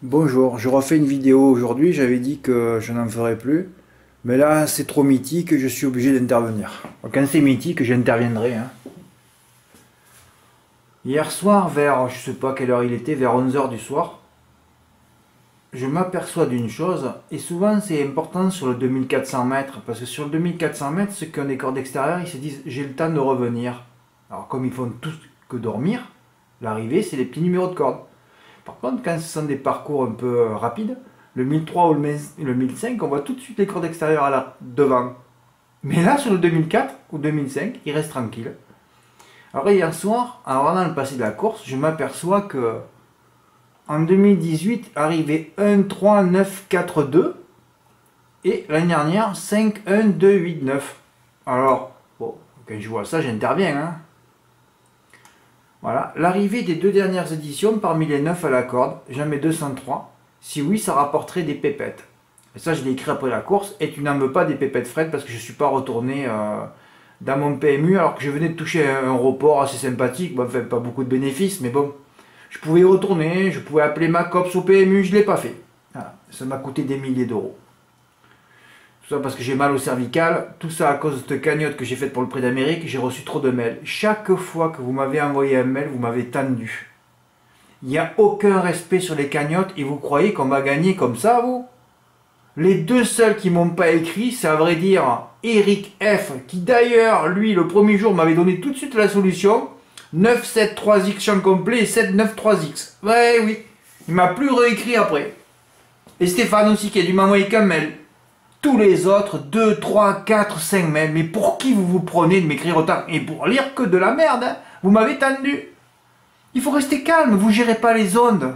Bonjour, je refais une vidéo aujourd'hui, j'avais dit que je n'en ferais plus, mais là c'est trop mythique, je suis obligé d'intervenir. Quand c'est mythique, j'interviendrai. Hier soir, vers, je sais pas quelle heure il était, vers 11 h du soir, je m'aperçois d'une chose, et souvent c'est important sur le 2400 mètres, parce que sur le 2400 mètres, ceux qui ont des cordes extérieures, ils se disent j'ai le temps de revenir. Alors comme ils font tous que dormir, l'arrivée c'est les petits numéros de cordes. Par contre, quand ce sont des parcours un peu rapides, le 1003 ou le 1005, on voit tout de suite les cordes extérieures devant. Mais là, sur le 2004 ou 2005, il reste tranquille. Alors hier soir, en regardant le passé de la course, je m'aperçois que en 2018, arrivé 1, 3, 9, 4, 2, et l'année dernière, 5, 1, 2, 8, 9. Alors, bon, quand je vois ça, j'interviens, hein. Voilà, l'arrivée des deux dernières éditions parmi les 9 à la corde, jamais 203. Si oui, ça rapporterait des pépettes. Et ça, je l'ai écrit après la course. Et tu n'en veux pas des pépettes Fred parce que je ne suis pas retourné dans mon PMU alors que je venais de toucher un report assez sympathique. Bon, enfin, pas beaucoup de bénéfices, mais bon. Je pouvais y retourner, je pouvais appeler ma COPS au PMU, je ne l'ai pas fait. Voilà, ça m'a coûté des milliers d'euros. Tout ça parce que j'ai mal au cervical, tout ça à cause de cette cagnotte que j'ai faite pour le prix d'Amérique, j'ai reçu trop de mails. Chaque fois que vous m'avez envoyé un mail, vous m'avez tendu. Il n'y a aucun respect sur les cagnottes et vous croyez qu'on va gagner comme ça, vous? Les deux seuls qui m'ont pas écrit, c'est à vrai dire Eric F, qui d'ailleurs, lui, le premier jour, m'avait donné tout de suite la solution. 973X champ complet et 793X. Ouais, oui. Il m'a plus réécrit après. Et Stéphane aussi qui a dû m'envoyer qu'un mail. Tous les autres, 2, 3, 4, 5 mails. Mais pour qui vous vous prenez de m'écrire autant? Et pour lire que de la merde, hein. Vous m'avez tendu. Il faut rester calme, vous gérez pas les ondes.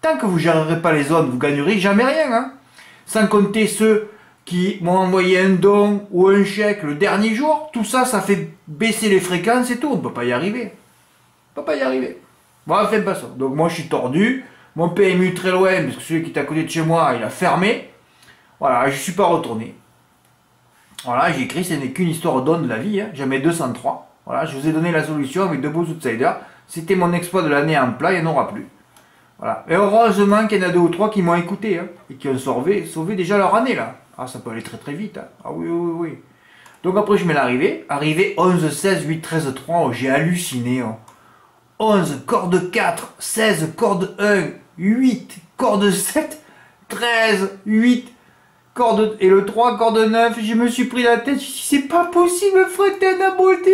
Tant que vous gérerez pas les ondes, vous gagnerez jamais rien, hein. Sans compter ceux qui m'ont envoyé un don ou un chèque le dernier jour. Tout ça, ça fait baisser les fréquences et tout. On ne peut pas y arriver. On ne peut pas y arriver. Bon, faites pas ça. Donc moi, je suis tordu. Mon PMU très loin, parce que celui qui est à côté de chez moi, il a fermé. Voilà, je ne suis pas retourné. Voilà, j'ai écrit, ce n'est qu'une histoire d'onde de la vie, hein. Jamais 203. Voilà, je vous ai donné la solution avec de beaux outsiders. C'était mon exploit de l'année en plat, il n'y en aura plus. Voilà. Et heureusement qu'il y en a 2 ou 3 qui m'ont écouté, hein, et qui ont sauvé déjà leur année, là. Ah, ça peut aller très très vite, hein. Ah oui, oui, oui. Donc après, je mets l'arrivée. Arrivée 11, 16, 8, 13, 3. Oh, j'ai halluciné, hein. 11, corde 4, 16, corde 1, 8, corde 7, 13, 8, corde et le 3, corde 9. Je me suis pris la tête. Je me suis dit, c'est pas possible, Fred, t'es un abruti.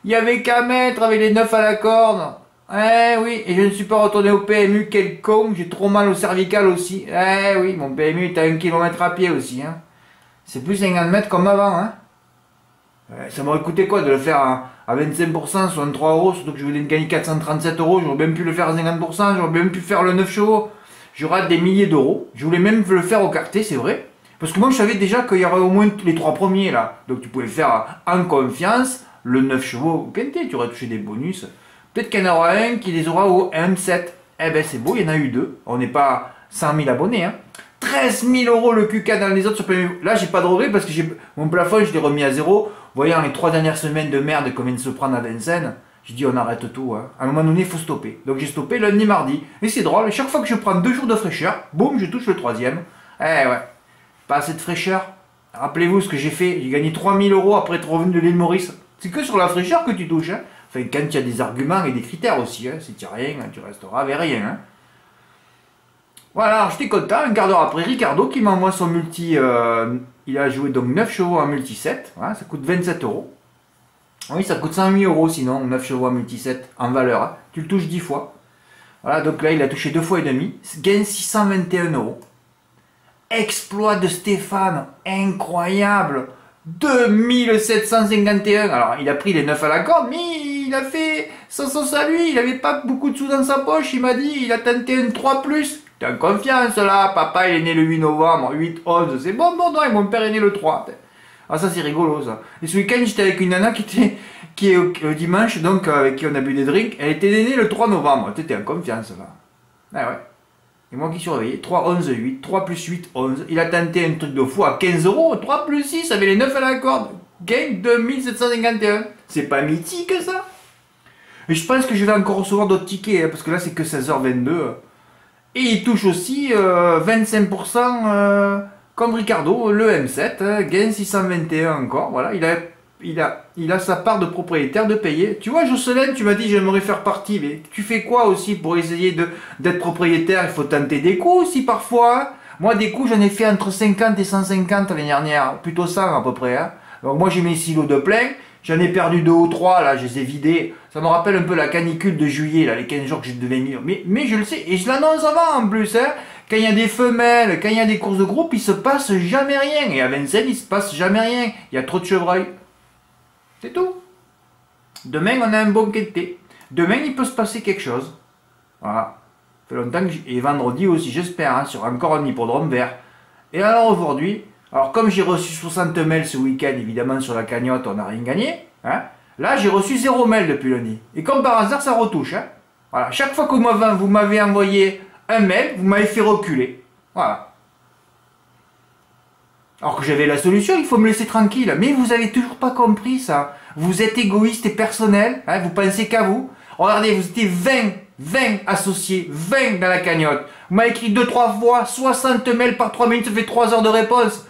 Il y avait qu'à mettre avec les 9 à la corde. Eh oui, et je ne suis pas retourné au PMU, quel con, j'ai trop mal au cervical aussi. Eh oui, mon PMU est à 1 km à pied aussi, hein. C'est plus 50 mètres comme avant, hein. Ça m'aurait coûté quoi de le faire à 25%, 63 euros, surtout que je voulais gagner 437 euros, j'aurais même pu le faire à 50%, j'aurais même pu faire le 9 chevaux. J'aurais des milliers d'euros. Je voulais même le faire au quartier, c'est vrai. Parce que moi je savais déjà qu'il y aurait au moins les 3 premiers là. Donc tu pouvais faire en confiance le 9 chevaux au quintet, tu aurais touché des bonus. Peut-être qu'il y en aura un qui les aura au M7. Eh ben c'est beau, il y en a eu 2. On n'est pas 100 000 abonnés, hein. 13 000 euros le QK dans les autres sur PMU. Là, j'ai pas de regret parce que mon plafond, je l'ai remis à zéro. Voyant les 3 dernières semaines de merde qu'on vient de se prendre à Vincennes, j'ai dit on arrête tout, hein. À un moment donné, il faut stopper. Donc j'ai stoppé lundi, mardi. Et c'est drôle, chaque fois que je prends 2 jours de fraîcheur, boum, je touche le 3e. Eh ouais, pas assez de fraîcheur. Rappelez-vous ce que j'ai fait. J'ai gagné 3 000 euros après être revenu de l'île Maurice. C'est que sur la fraîcheur que tu touches, hein. Enfin, quand il y a des arguments et des critères aussi, hein. Si tu n'as rien, tu resteras avec rien, hein. Voilà, alors j'étais content, un quart d'heure après, Ricardo qui m'envoie son multi, il a joué donc 9 chevaux en multi 7, voilà, ça coûte 27 euros. Oui, ça coûte 108 euros sinon, 9 chevaux en multi 7 en valeur, hein. Tu le touches 10 fois. Voilà, donc là il a touché 2 fois et demi, gagne 621 euros. Exploit de Stéphane, incroyable, 2751. Alors il a pris les 9 à la corde, mais il a fait sans son salut, il n'avait pas beaucoup de sous dans sa poche, il m'a dit, il a tenté un 3+. T'es en confiance là, papa il est né le 8 novembre, 8, 11, c'est bon, bon, non, et mon père est né le 3. Ah ça c'est rigolo ça. Et ce week-end j'étais avec une nana qui est au dimanche, donc avec qui on a bu des drinks, elle était née le 3 novembre, t'étais en confiance là. Ah ouais. Et moi qui surveillais, 3, 11, 8, 3 plus 8, 11. Il a tenté un truc de fou à 15 euros, 3 plus 6, avec les 9 à la corde. Gain 2751. C'est pas mythique ça? Et je pense que je vais encore recevoir d'autres tickets, hein, parce que là c'est que 16h22. Et il touche aussi 25% comme Ricardo, le M7, gain 621 encore. Voilà, il a sa part de propriétaire de payer. Tu vois, Jocelyne, tu m'as dit j'aimerais faire partie, mais tu fais quoi aussi pour essayer d'être propriétaire? Il faut tenter des coups aussi parfois. Hein. Moi, des coups, j'en ai fait entre 50 et 150 l'année dernière, plutôt 100 à peu près. Hein. Donc moi, j'ai mes silos de plein. J'en ai perdu 2 ou 3, là, je les ai vidés. Ça me rappelle un peu la canicule de juillet, là, les 15 jours que je devais mis. Mais je le sais, et je l'annonce avant en plus, hein. Quand il y a des femelles, quand il y a des courses de groupe, il se passe jamais rien. Et à Vincennes, il se passe jamais rien. Il y a trop de chevreuils. C'est tout. Demain, on a un bon quintet. Demain, il peut se passer quelque chose. Voilà. Ça fait longtemps que et vendredi aussi, j'espère, hein, sur encore un hippodrome vert. Et alors aujourd'hui... Alors, comme j'ai reçu 60 mails ce week-end, évidemment, sur la cagnotte, on n'a rien gagné. Hein. Là, j'ai reçu 0 mail depuis lundi. Et comme par hasard, ça retouche. Hein. Voilà. Chaque fois que vous m'avez envoyé un mail, vous m'avez fait reculer. Voilà. Alors que j'avais la solution, il faut me laisser tranquille. Mais vous avez toujours pas compris ça. Vous êtes égoïste et personnel. Hein, vous pensez qu'à vous. Regardez, vous étiez 20 associés, 20 dans la cagnotte. Vous m'avez écrit 2-3 fois, 60 mails par 3 minutes, ça fait 3 heures de réponse.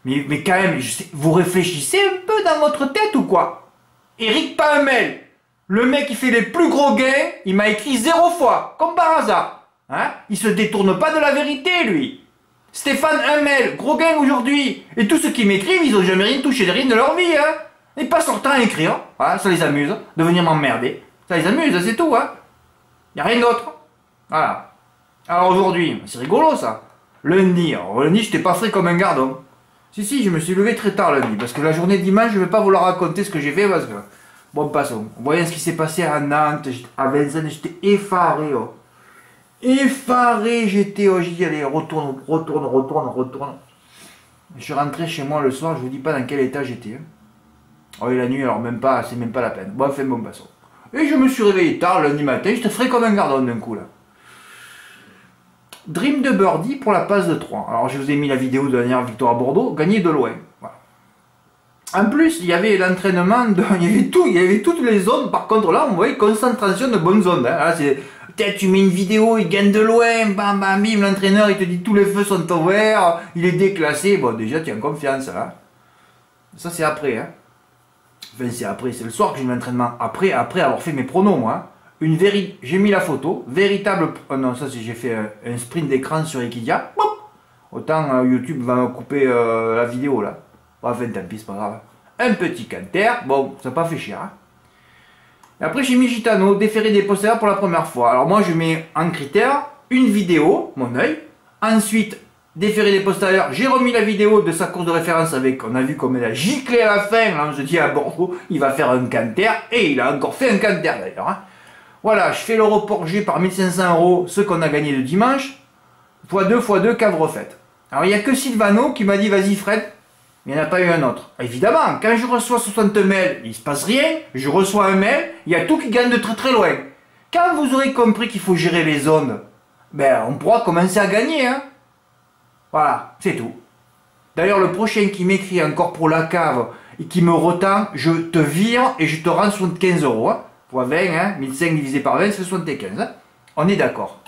Mais quand même, vous réfléchissez un peu dans votre tête ou quoi? Eric, pas un mail. Le mec qui fait les plus gros gains, il m'a écrit 0 fois, comme par hasard. Hein? Il se détourne pas de la vérité, lui. Stéphane, un mail, gros gain aujourd'hui. Et tous ceux qui m'écrivent, ils ont jamais rien touché de rien de leur vie. Hein? Ils passent leur temps à écrire. Voilà, ça les amuse de venir m'emmerder. Ça les amuse, c'est tout. Hein? Y a rien d'autre. Voilà. Alors aujourd'hui, c'est rigolo ça. Lundi, j'étais pas frais comme un gardon. Si, je me suis levé très tard lundi, parce que la journée dimanche, je ne vais pas vous la raconter ce que j'ai fait, parce que... Bon, passons. Voyez ce qui s'est passé à Nantes, à Vincennes, j'étais effaré. Oh. Effaré, j'étais... Oh, j'ai dit, allez, retourne. Je suis rentré chez moi le soir, je vous dis pas dans quel état j'étais. Hein. Oh, et la nuit, alors même pas, c'est même pas la peine. Bon, enfin, bon, passons. Et je me suis réveillé tard, lundi matin, j'étais frais comme un gardon d'un coup, là. Dream de birdie pour la passe de 3. Alors je vous ai mis la vidéo de la dernière victoire à Bordeaux, gagné de loin. Voilà. En plus, il y avait l'entraînement, il y avait toutes les zones. Par contre là, on voyait concentration de bonnes zones. Hein. Là, peut-être tu mets une vidéo, il gagne de loin, bam bam bim, l'entraîneur il te dit tous les feux sont ouverts, il est déclassé. Bon déjà tu as confiance là. Ça c'est après. Hein. Enfin c'est après, c'est le soir que j'ai l'entraînement. Après avoir fait mes pronos moi. Hein. J'ai mis la photo, véritable... Oh non, ça c'est j'ai fait un sprint d'écran sur Equidia. Autant YouTube va me couper la vidéo là. Enfin tant pis, c'est pas grave. Un petit canter, bon, ça n'a pas fait cher. Hein. Et après j'ai mis Gitano, déféré des postérieurs pour la première fois. Alors moi je mets en critère une vidéo, mon œil. Ensuite, déféré des postérieurs, j'ai remis la vidéo de sa course de référence avec, on a vu comme elle a giclé à la fin. Là, on se dit à Bordeaux, il va faire un canter. Et il a encore fait un canter d'ailleurs. Hein. Voilà, je fais le report G par 1500 €, ce qu'on a gagné le dimanche, x2, cave refaite. Alors il n'y a que Sylvano qui m'a dit vas-y Fred, il n'y en a pas eu un autre. Évidemment, quand je reçois 60 mails, il ne se passe rien, je reçois un mail, il y a tout qui gagne de très très loin. Quand vous aurez compris qu'il faut gérer les ondes, ben on pourra commencer à gagner. Hein. Voilà, c'est tout. D'ailleurs, le prochain qui m'écrit encore pour la cave et qui me retend, je te vire et je te rends 75 €. Hein. Fois 20, hein, 1005 divisé par 20, c'est 75. Hein. On est d'accord.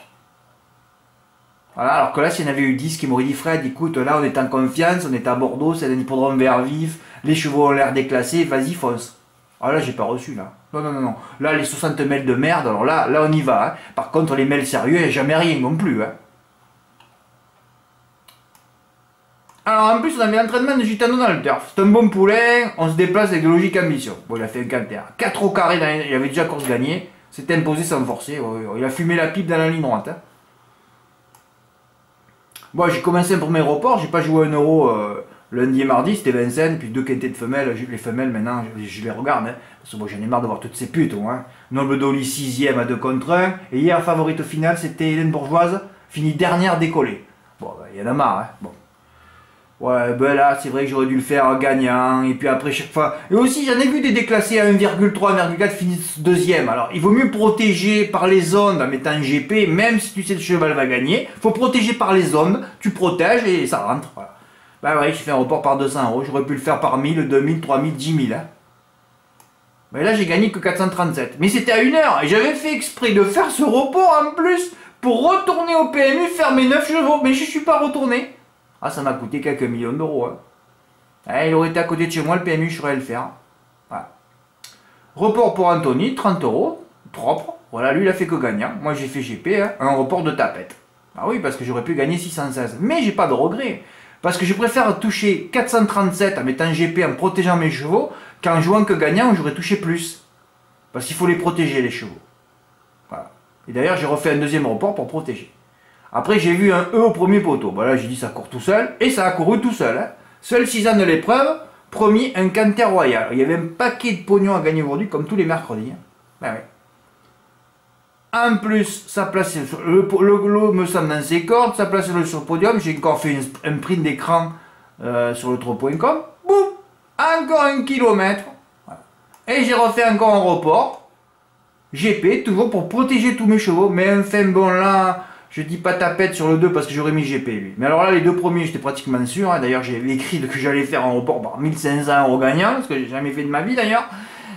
Voilà, alors que là, s'il y en avait eu 10 qui m'auraient dit Fred, écoute, là on est en confiance, on est à Bordeaux, c'est un hippodrome vert vif, les chevaux ont l'air déclassés, vas-y, fonce. Ah là, j'ai pas reçu là. Non. Là, les 60 mails de merde, alors là on y va. Hein. Par contre, les mails sérieux, il n'y a jamais rien non plus. Hein. Alors en plus, on a mis l'entraînement de Gitano dans le turf. C'est un bon poulain, on se déplace avec de logique ambition. Bon, il a fait un canter. 4 au carré, il avait déjà course gagnée. C'était imposé sans forcer. Il a fumé la pipe dans la ligne droite. Hein. Bon, j'ai commencé un premier report, j'ai pas joué 1 € lundi et mardi, c'était Vincennes, puis 2 quintets de femelles. Les femelles, maintenant, je les regarde. Hein, parce que moi, j'en ai marre de voir toutes ces putes. Hein. Noble Dolly 6ème à 2 contre 1. Et hier, favorite finale, c'était Hélène Bourgeoise, finie dernière décollée. Bon, il y en a marre. Hein. Bon. Ouais, ben là, c'est vrai que j'aurais dû le faire en gagnant, et puis après, chaque fois... Et aussi, j'en ai vu des déclassés à 1,3, 1,4 finissent deuxième. Alors, il vaut mieux protéger par les ondes en mettant un GP, même si tu sais que le cheval va gagner. Il faut protéger par les ondes, tu protèges et ça rentre. Voilà. Ben ouais, j'ai fait un report par 200 €, j'aurais pu le faire par 1000, 2000, 3000, 10 000. Hein. Ben là, j'ai gagné que 437. Mais c'était à 1 heure, et j'avais fait exprès de faire ce report en plus pour retourner au PMU faire mes 9 chevaux. Mais je suis pas retourné. Ah, ça m'a coûté quelques millions d'euros. Hein. Ah, il aurait été à côté de chez moi, le PMU, je saurais le faire. Voilà. Report pour Anthony, 30 euros, propre. Voilà, lui, il a fait que gagnant. Moi, j'ai fait GP, hein, un report de tapette. Ah oui, parce que j'aurais pu gagner 616. Mais j'ai pas de regret. Parce que je préfère toucher 437 en mettant GP, en protégeant mes chevaux, qu'en jouant que gagnant, où j'aurais touché plus. Parce qu'il faut les protéger, les chevaux. Voilà. Et d'ailleurs, j'ai refait un deuxième report pour protéger. Après, j'ai vu un E au premier poteau. Voilà, j'ai dit ça court tout seul. Et ça a couru tout seul. Hein. Seul 6 ans de l'épreuve, promis un canter royal. Il y avait un paquet de pognon à gagner aujourd'hui, comme tous les mercredis. Hein. Ben oui. En plus, ça place le lot me semble dans ses cordes, ça place sur le podium. J'ai encore fait un print d'écran sur le trop.com. Boum, encore 1 kilomètre. Voilà. Et j'ai refait encore un report. GP, toujours pour protéger tous mes chevaux. Mais enfin, bon là, je dis pas tapette sur le 2 parce que j'aurais mis GP lui. Mais alors là, les deux premiers, j'étais pratiquement sûr. Hein. D'ailleurs, j'ai écrit que j'allais faire un report par 1500 euros gagnant, ce que j'ai jamais fait de ma vie d'ailleurs.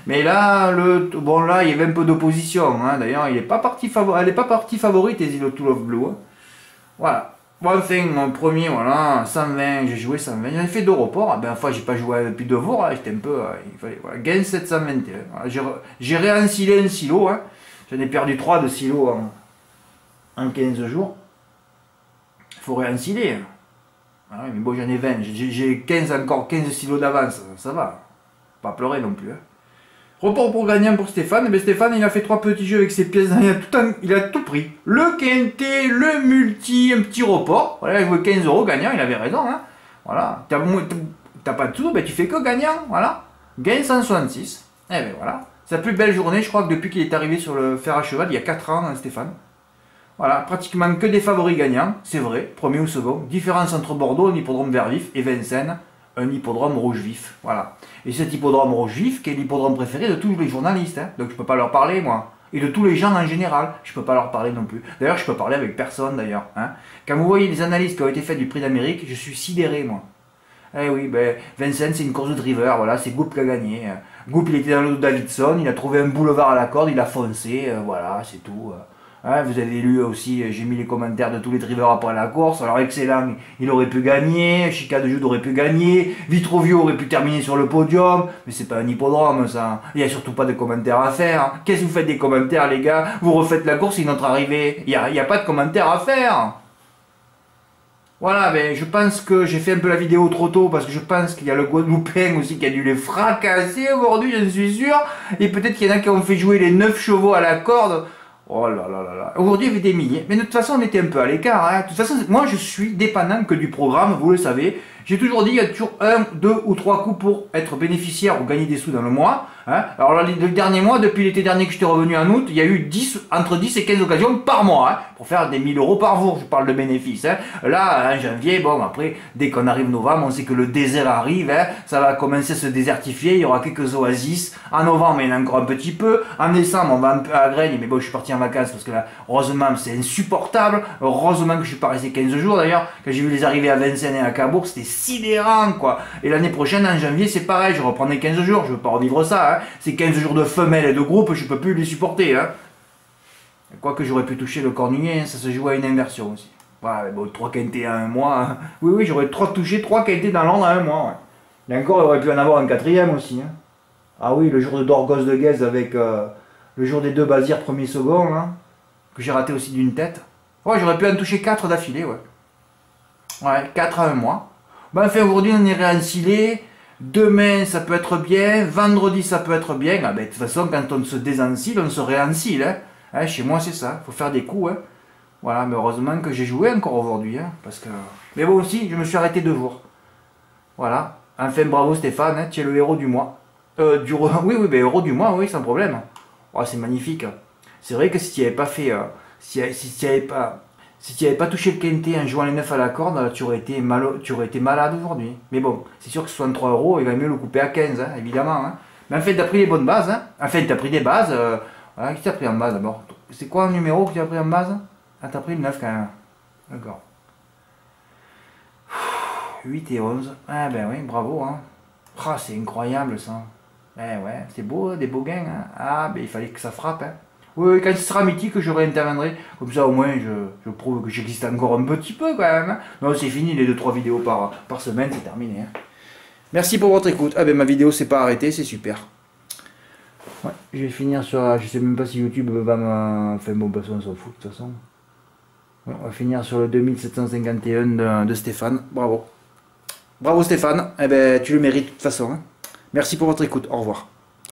Mais là, bon là, il y avait un peu d'opposition. Hein. D'ailleurs, elle n'est pas partie favorite, les îles to Love Blue. Hein. Voilà. Bon, enfin, mon premier, voilà, 120, j'ai joué 120. J'en ai fait 2 reports. Ben, enfin, j'ai pas joué depuis 2 jours. J'étais un peu. Il fallait, voilà, gain 721. Voilà, j'ai réensilé un silo. Hein. J'en ai perdu 3 de silos en 15 jours. Il faut réensiler. Voilà, mais bon, j'en ai 20. J'ai 15 encore, 15 silos d'avance. Ça va. Pas pleurer non plus. Hein. Report pour gagnant pour Stéphane. Mais Stéphane, il a fait 3 petits jeux avec ses pièces. Il a tout pris. Le quintet, le multi, un petit report. Voilà, il jouait 15 euros gagnant. Il avait raison. Hein. Voilà. T'as pas de sous, ben tu fais que gagnant. Voilà. Gain 166. Et ben voilà. Sa plus belle journée, je crois que depuis qu'il est arrivé sur le fer à cheval, il y a 4 ans, hein, Stéphane. Voilà. Pratiquement que des favoris gagnants. C'est vrai. Premier ou second. Différence entre Bordeaux, un hippodrome vert vif, et Vincennes, un hippodrome rouge vif. Voilà. Et cet hippodrome rouge vif, qui est l'hippodrome préféré de tous les journalistes. Hein. Donc je peux pas leur parler, moi. Et de tous les gens en général. Je peux pas leur parler non plus. D'ailleurs, je peux parler avec personne, d'ailleurs. Hein. Quand vous voyez les analyses qui ont été faites du prix d'Amérique, je suis sidéré, moi. Eh oui, ben, Vincennes, c'est une course de driver. Voilà, c'est Goop qui a gagné. Goop, il était dans le dos de Davidson. Il a trouvé un boulevard à la corde. Il a foncé. Voilà, c'est tout. Hein, vous avez lu aussi, j'ai mis les commentaires de tous les drivers après la course. Alors Excellent, il aurait pu gagner, Chica de Jude aurait pu gagner, Vitrovio aurait pu terminer sur le podium, mais c'est pas un hippodrome ça. Il n'y a surtout pas de commentaires à faire. Qu'est-ce que vous faites des commentaires les gars? Vous refaites la course et notre arrivée. Il n'y a pas de commentaires à faire. Voilà, ben, je pense que j'ai fait un peu la vidéo trop tôt parce que je pense qu'il y a le Guadeloupéen aussi qui a dû les fracasser aujourd'hui, je suis sûr. Et peut-être qu'il y en a qui ont fait jouer les 9 chevaux à la corde. Oh là là là là. Aujourd'hui, il y avait des milliers. Mais de toute façon, on était un peu à l'écart. Hein. De toute façon, moi, je suis dépendant que du programme, vous le savez. J'ai toujours dit, il y a toujours 1, 2 ou 3 coups pour être bénéficiaire ou gagner des sous dans le mois. Hein. Alors là, le dernier mois, depuis l'été dernier que j'étais revenu en août, il y a eu entre 10 et 15 occasions par mois. Hein, pour faire des 1000 euros par jour, je parle de bénéfices. Hein. Là, en janvier, bon, après, dès qu'on arrive novembre, on sait que le désert arrive. Hein, ça va commencer à se désertifier. Il y aura quelques oasis. En novembre, il y en a encore un petit peu. En décembre, on va un peu à Graigne. Mais bon, je suis parti en vacances parce que là, heureusement, c'est insupportable. Heureusement que je suis pas resté 15 jours d'ailleurs. Quand j'ai vu les arrivées à Vincennes et à Cabourg, c'était sidérant quoi. Et l'année prochaine, en janvier, c'est pareil. Je reprendrai 15 jours. Je veux pas revivre ça. Hein. C'est 15 jours de femelles et de groupes. Je peux plus les supporter. Hein. Quoique j'aurais pu toucher le cornulier. Hein. Ça se joue à une inversion aussi. Ouais, bon, 3 quintés à un mois. Hein. Oui, oui, j'aurais touché 3 quintés dans l'an à un mois. Ouais. Et encore, il aurait pu en avoir un 4e aussi. Hein. Ah oui, le jour de Dorgos de Guez avec le jour des 2 Bazirs premier second, hein, que j'ai raté aussi d'une tête. Ouais, j'aurais pu en toucher 4 d'affilée, ouais. Ouais, 4 à un mois. Ben, enfin, aujourd'hui, on est réensilé. Demain, ça peut être bien. Vendredi, ça peut être bien. Ah, ben, de toute façon, quand on se désencile, on se réensile. Hein. Hein, chez moi, c'est ça. Il faut faire des coups. Hein. Voilà, mais heureusement que j'ai joué encore aujourd'hui. Hein, parce que... Mais bon, aussi, je me suis arrêté 2 jours. Voilà. Enfin, bravo Stéphane, hein, tu es le héros du mois. Oui, oui, ben, héros du mois, oui, sans problème. Oh, c'est magnifique. C'est vrai que si tu n'avais pas fait... si tu n'avais pas touché le quintet en jouant les 9 à la corde, tu aurais été malade aujourd'hui. Mais bon, c'est sûr que 63 euros, il va mieux le couper à 15, hein, évidemment. Hein. Mais en fait, tu as pris les bonnes bases. Hein. En fait, tu as pris des bases. Voilà, qui t'a pris en base d'abord? C'est quoi un numéro que tu as pris en base? Ah, tu as pris le 9 quand même. D'accord. 8 et 11. Ah ben oui, bravo. Hein. Oh, c'est incroyable ça. Eh ouais, c'est beau, hein, des beaux gains. Hein. Ah, ben il fallait que ça frappe. Hein. Oui, quand ce sera mythique, je réinterviendrai. Comme ça, au moins, je prouve que j'existe encore un petit peu quand même. Hein. Non, c'est fini, les 2-3 vidéos par semaine, c'est terminé. Hein. Merci pour votre écoute. Ah ben, ma vidéo s'est pas arrêtée, c'est super. Ouais, je vais finir sur... Je sais même pas si YouTube va me... Enfin bon, on s'en fout de toute façon. Ouais, on va finir sur le 2751 de Stéphane. Bravo. Bravo Stéphane. Eh ben, tu le mérites de toute façon. Hein. Merci pour votre écoute. Au revoir.